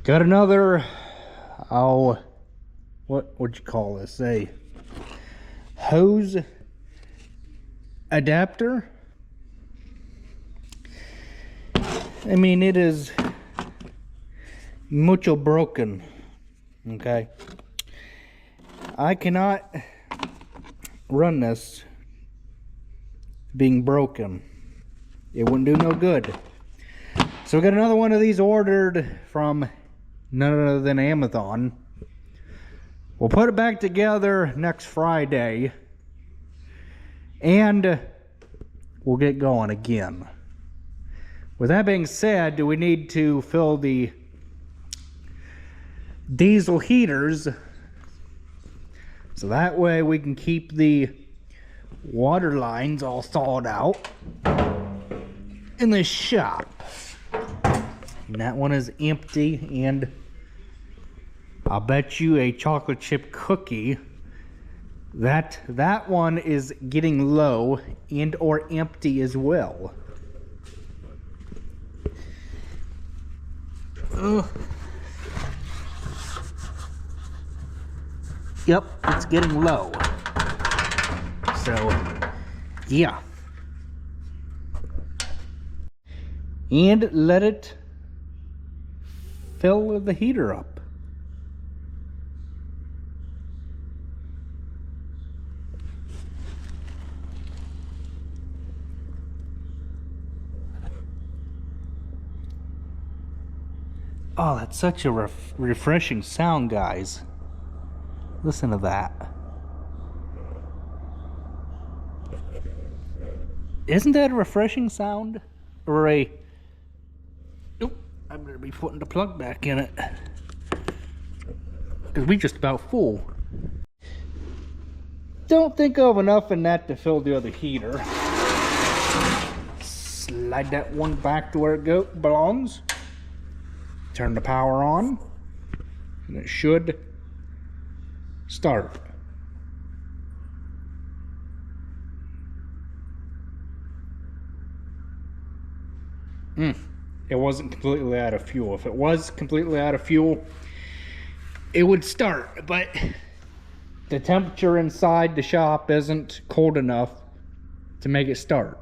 Got another, what would you call this? A hose adapter. I mean, it is mucho broken. Okay. I cannot run this being broken. It wouldn't do no good. So we got another one of these ordered from none other than Amazon. We'll put it back together next Friday, and we'll get going again. With that being said, we need to fill the diesel heaters so that way we can keep the water lines all thawed out in the shop. And that one is empty, and I'll bet you a chocolate chip cookie that one is getting low and or empty as well. Yep, it's getting low. So, yeah. And let it fill the heater up. Oh, that's such a refreshing sound, guys. Listen to that. Isn't that a refreshing sound? Or a... Nope, I better be putting the plug back in it, because we just about full. Don't think of enough in that to fill the other heater. Slide that one back to where it belongs. Turn the power on, and it should start. It wasn't completely out of fuel. If it was completely out of fuel, it would start, but the temperature inside the shop isn't cold enough to make it start.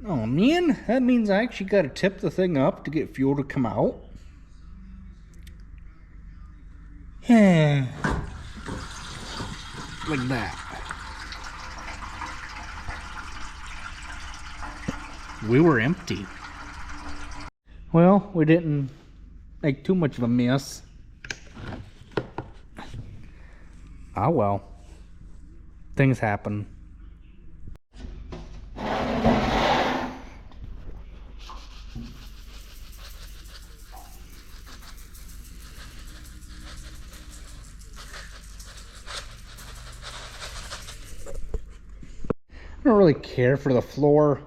Oh man, that means I actually got to tip the thing up to get fuel to come out. Yeah. Like that. We were empty. Well, we didn't make too much of a mess. Ah well. Things happen. I don't really care for the floor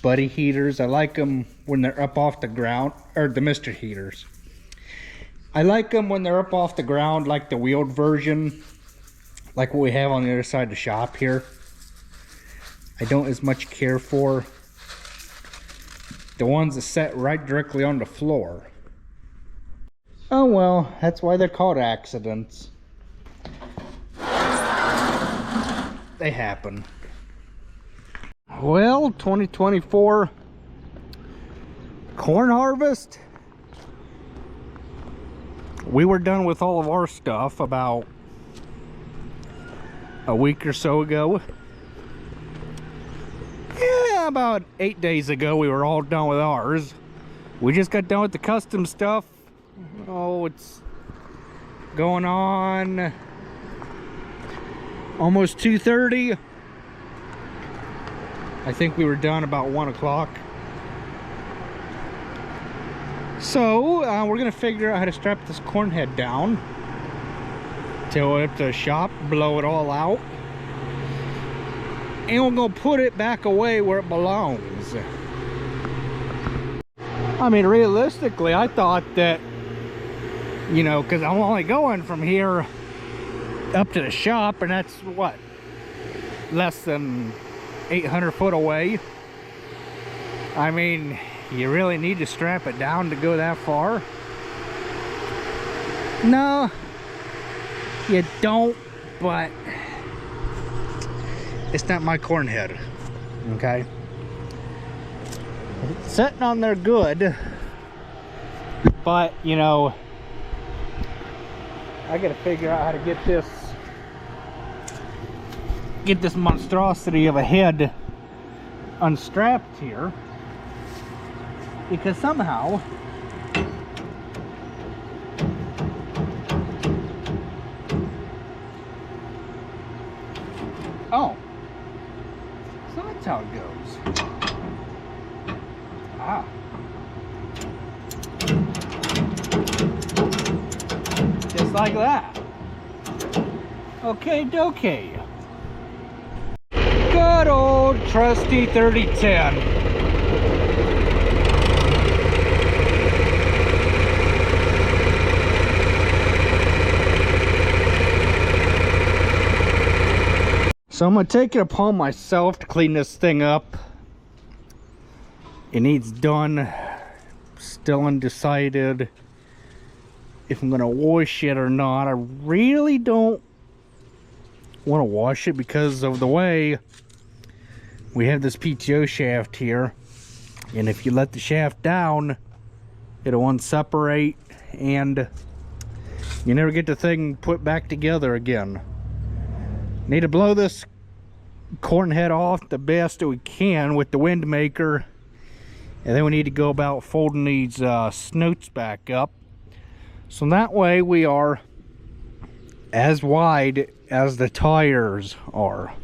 buddy heaters. I like them when they're up off the ground, or the Mr. heaters. I like them when they're up off the ground, like the wheeled version, like what we have on the other side of the shop here. I don't as much care for the ones that set right directly on the floor. Oh well, that's why they're called accidents. They happen. Well, 2024 corn harvest. We were done with all of our stuff about a week or so ago. Yeah, about 8 days ago we were all done with ours. We just got done with the custom stuff. Oh, it's going on almost 2:30. I think we were done about 1 o'clock. So we're gonna figure out how to strap this corn head down, tail it up to the shop, blow it all out, and we're gonna put it back away where it belongs. I mean, realistically, I thought that You know, because I'm only going from here up to the shop, and that's what, less than 800 foot away. I mean, you really need to strap it down to go that far? No, you don't, but it's not my corn head, okay? It's sitting on there good, but you know, I gotta figure out how to get this monstrosity of a head unstrapped here, because somehow oh, so that's how it goes. Ah, just like that. Okay, dokey. Good old trusty 3010. So I'm going to take it upon myself to clean this thing up. It needs done. Still undecided if I'm going to wash it or not. I really don't want to wash it because of the way we have this PTO shaft here. And if you let the shaft down, it'll unseparate and you never get the thing put back together again. Need to blow this corn head off the best that we can with the wind maker, and then we need to go about folding these snoots back up, so that way we are as wide as the tires are.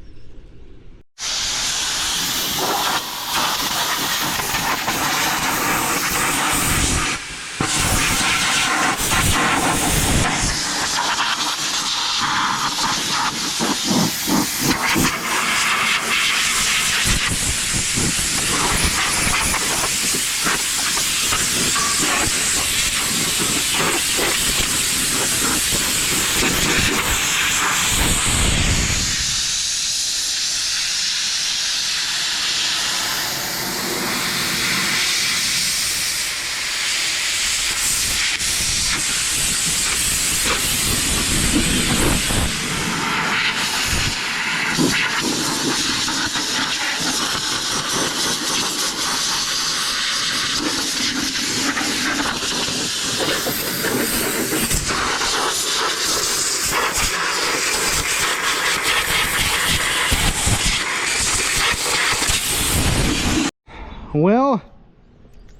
Well,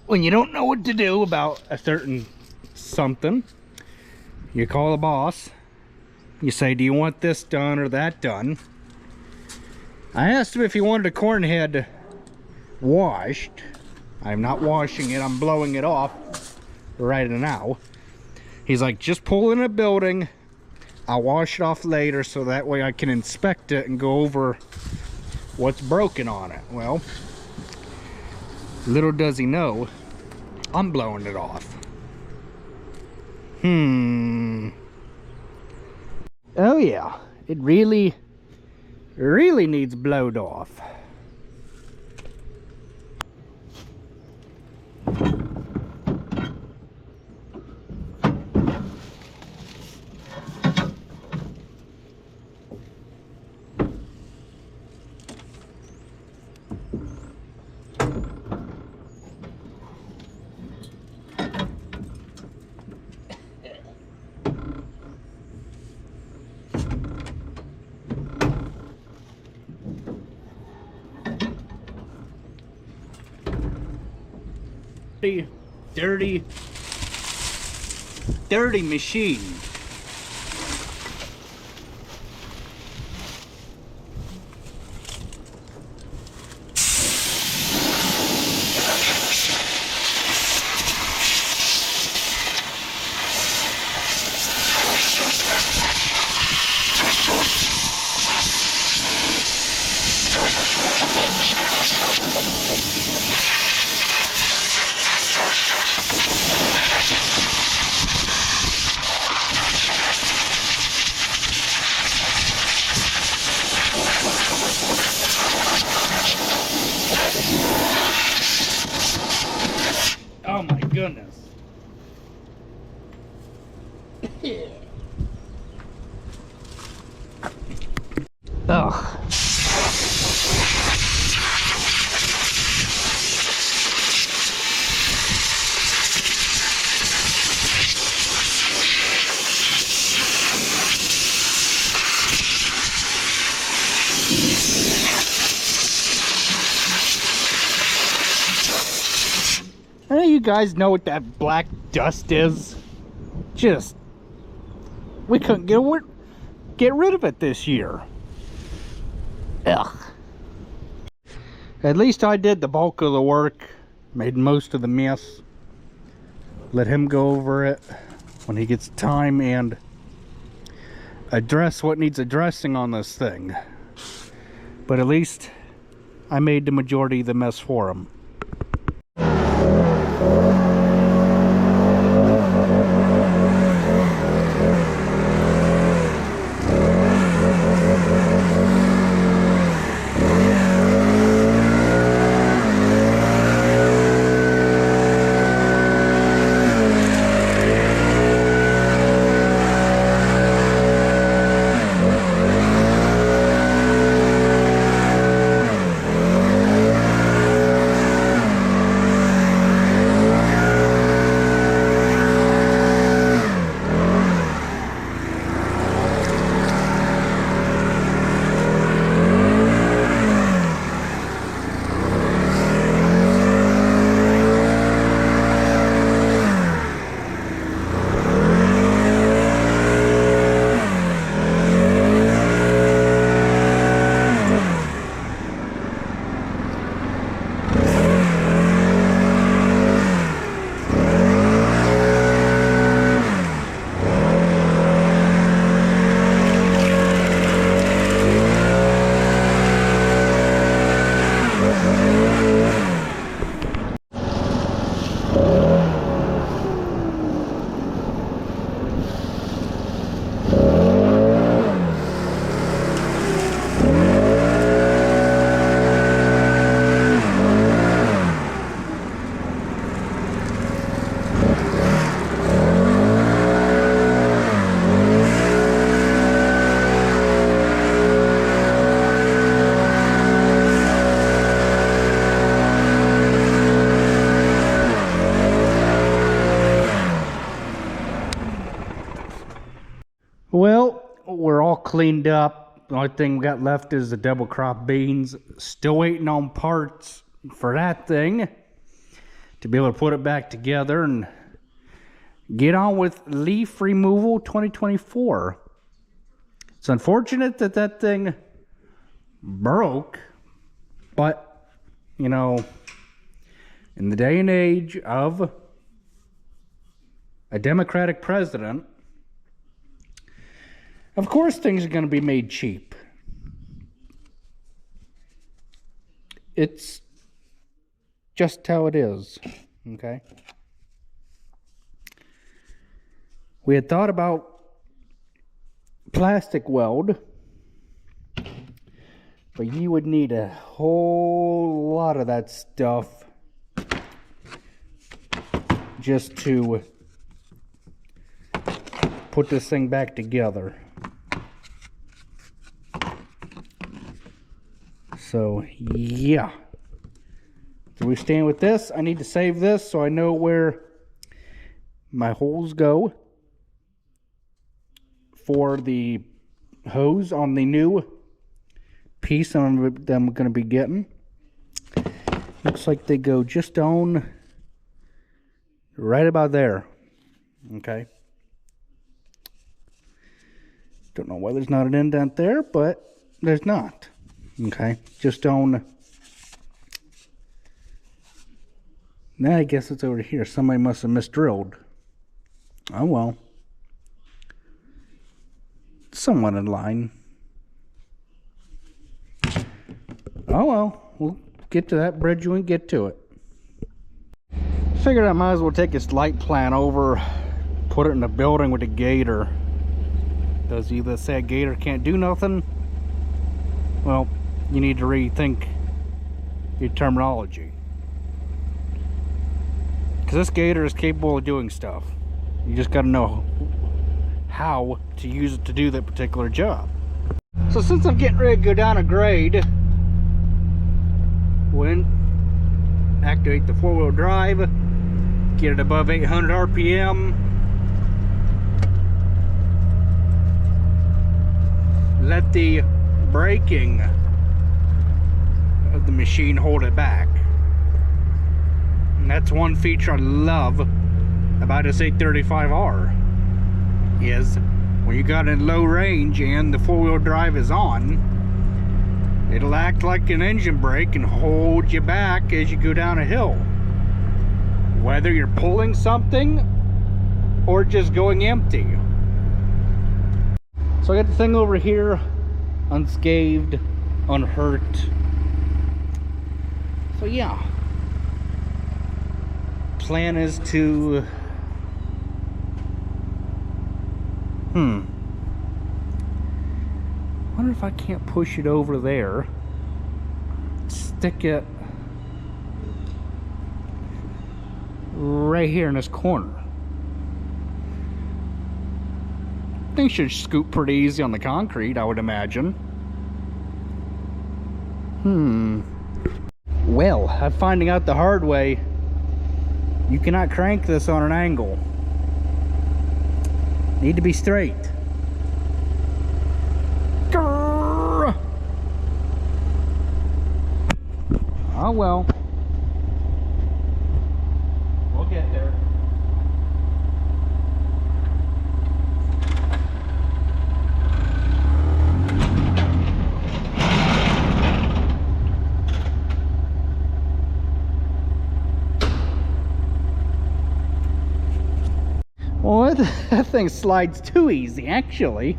when you don't know what to do about a certain something, you call the boss. You say, do you want this done or that done? I asked him if he wanted a corn head washed. I'm not washing it, I'm blowing it off right now. He's like, just pull in a building, I'll wash it off later so that way I can inspect it and go over what's broken on it. Well, little does he know, I'm blowing it off. Oh yeah, it really needs blowed off. Dirty machine. Ugh. I know you guys know what that black dust is. Just, we couldn't get rid of it this year. Ugh. At least I did the bulk of the work, made most of the mess. Let him go over it when he gets time and address what needs addressing on this thing. But at least I made the majority of the mess for him. Well, we're all cleaned up. The only thing we got left is the double crop beans. Still waiting on parts for that thing to be able to put it back together and get on with leaf removal 2024. It's unfortunate that that thing broke, but you know, in the day and age of a Democratic president, of course things are going to be made cheap. It's just how it is, okay? We had thought about plastic weld, but you would need a whole lot of that stuff just to put this thing back together. So, yeah. So we stand with this. I need to save this so I know where my holes go for the hose on the new piece I'm going to be getting. Looks like they go just on right about there. Okay. Don't know why there's not an indent there, but there's not. Okay, just on. Now I guess it's over here. Somebody must have misdrilled. Oh well. Somewhat in line. Oh well, we'll get to that bridge when we get to it. Figured I might as well take this light plant over, put it in a building with a gator. Does either say a gator can't do nothing? Well, you need to rethink your terminology. Because this gator is capable of doing stuff. You just got to know how to use it to do that particular job. So since I'm getting ready to go down a grade, activate the four-wheel drive, get it above 800 RPM, let the braking of the machine hold it back. And that's one feature I love about this 835R, is when you got in low range and the four-wheel drive is on, it'll act like an engine brake and hold you back as you go down a hill, whether you're pulling something or just going empty. So I got the thing over here unscathed, unhurt. So yeah, plan is to wonder if I can't push it over there, stick it right here in this corner. Things should scoop pretty easy on the concrete, I would imagine. Well, I'm finding out the hard way, you cannot crank this on an angle. Need to be straight. Grrr. Oh well. We'll get there. Well, that thing slides too easy, actually.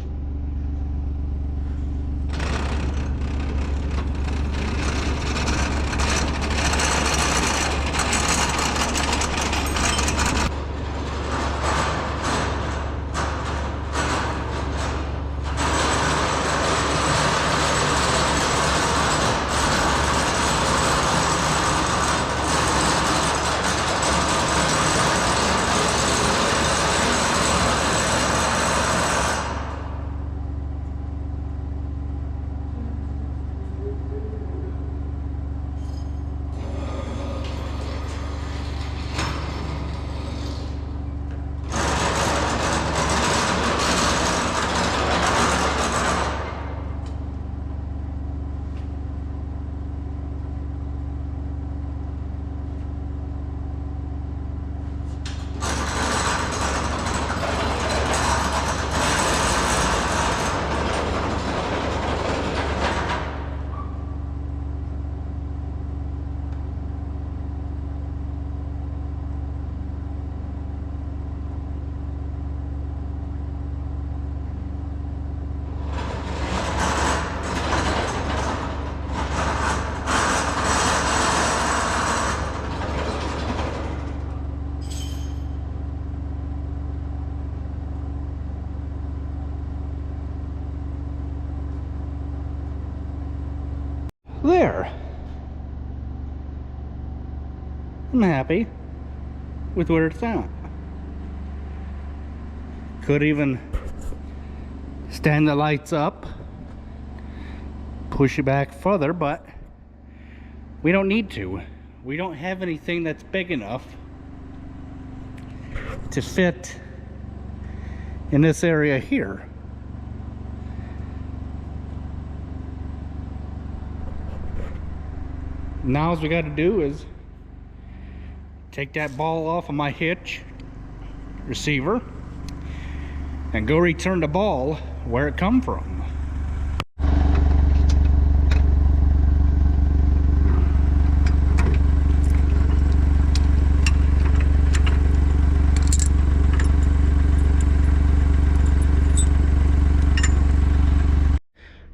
There. I'm happy with where it's at. Could even stand the lights up, push it back further, but we don't need to. We don't have anything that's big enough to fit in this area here. Now all we got to do is take that ball off of my hitch receiver and go return the ball where it come from.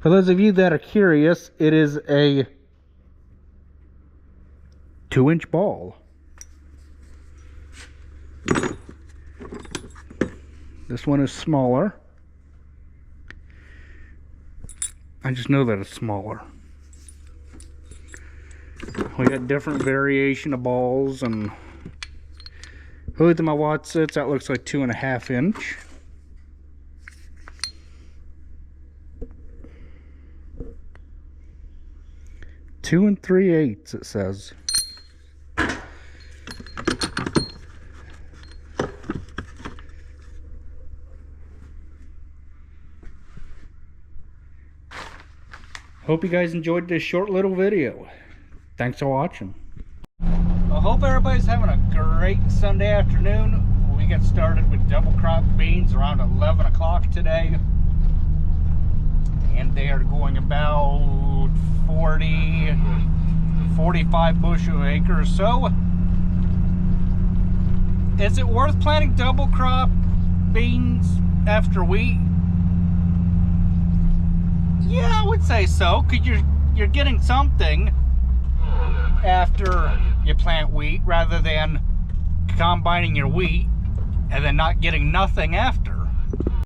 For those of you that are curious, it is a 2-inch ball. This one is smaller. I just know that it's smaller. We got different variation of balls, and who's my Watsits, that looks like 2.5 inch. 2 3/8 it says. Hope you guys enjoyed this short little video. Thanks for watching. I hope everybody's having a great Sunday afternoon. We get started with double crop beans around 11 o'clock today. And they are going about 45 bushel an acre or so. Is it worth planting double crop beans after wheat? Yeah, I would say so, because you're getting something after you plant wheat rather than combining your wheat and then not getting nothing after.